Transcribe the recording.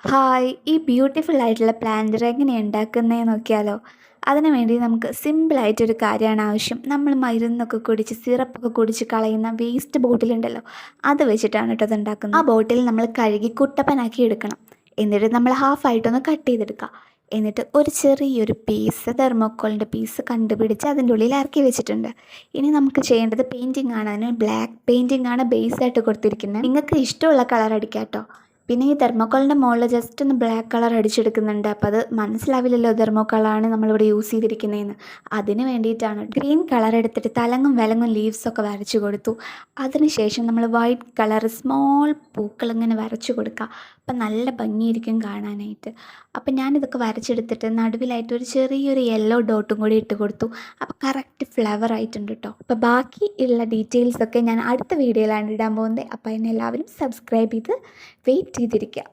Hi! ഈ beautiful ആയിട്ടുള്ള planter എങ്ങനെയാണ് ഉണ്ടാക്കുന്നതെന്ന് നോക്കിയാലോ? അതിന് വേണ്ടി നമുക്ക് സിമ്പിളായിട്ടൊരു കാര്യമാണ് ആവശ്യം. നമ്മൾ മരുന്നൊക്കെ കുടിച്ച് സിറപ്പൊക്കെ കുടിച്ച് കളയുന്ന വേസ്റ്റ് ബോട്ടിലുണ്ടല്ലോ, അത് വെച്ചിട്ടാണ് കേട്ടോ ഇത് ഉണ്ടാക്കുന്നത്. ആ ബോട്ടിൽ നമ്മൾ കഴുകി കുട്ടപ്പനാക്കി എടുക്കണം. എന്നിട്ട് നമ്മൾ ഹാഫായിട്ടൊന്ന് കട്ട് ചെയ്തെടുക്കുക. എന്നിട്ട് ഒരു ചെറിയൊരു പീസ് തെർമോക്കോളിൻ്റെ പീസ് കണ്ടുപിടിച്ച് അതിൻ്റെ ഉള്ളിൽ ഇറക്കി വെച്ചിട്ടുണ്ട്. ഇനി നമുക്ക് ചെയ്യേണ്ടത് പെയിൻറ്റിംഗ് ആണ്. അതിന് ബ്ലാക്ക് പെയിൻറ്റിംഗ് ആണ് ബേസായിട്ട് കൊടുത്തിരിക്കുന്നത്. നിങ്ങൾക്ക് ഇഷ്ടമുള്ള കളർ അടിക്കാം കേട്ടോ. പിന്നെ ഈ തെർമോക്കോളിൻ്റെ മുകളിൽ ജസ്റ്റ് ഒന്ന് ബ്ലാക്ക് കളർ അടിച്ചെടുക്കുന്നുണ്ട്. അപ്പോൾ അത് മനസ്സിലാവില്ലല്ലോ തെർമോക്കോളാണ് നമ്മളിവിടെ യൂസ് ചെയ്തിരിക്കുന്നതെന്ന്. അതിന് വേണ്ടിയിട്ടാണ് ഗ്രീൻ കളർ എടുത്തിട്ട് തലങ്ങും വിലങ്ങും ലീവ്സൊക്കെ വരച്ചു കൊടുത്തു. അതിനുശേഷം നമ്മൾ വൈറ്റ് കളർ സ്മോൾ പൂക്കളിങ്ങനെ വരച്ചു കൊടുക്കുക. അപ്പം നല്ല ഭംഗിയായിരിക്കും കാണാനായിട്ട്. അപ്പം ഞാനിതൊക്കെ വരച്ചെടുത്തിട്ട് നടുവിലായിട്ട് ഒരു ചെറിയൊരു യെല്ലോ ഡോട്ടും കൂടി ഇട്ട് കൊടുത്തു. അപ്പോൾ കറക്റ്റ് ഫ്ലവർ ആയിട്ടുണ്ട് കേട്ടോ. അപ്പോൾ ബാക്കി ഉള്ള ഡീറ്റെയിൽസൊക്കെ ഞാൻ അടുത്ത വീഡിയോയിലാണ് ഇടാൻ പോകുന്നത്. അപ്പോൾ അതിനെല്ലാവരും സബ്സ്ക്രൈബ് ചെയ്ത് വെയിറ്റ് ചെയ്തിരിക്കുക.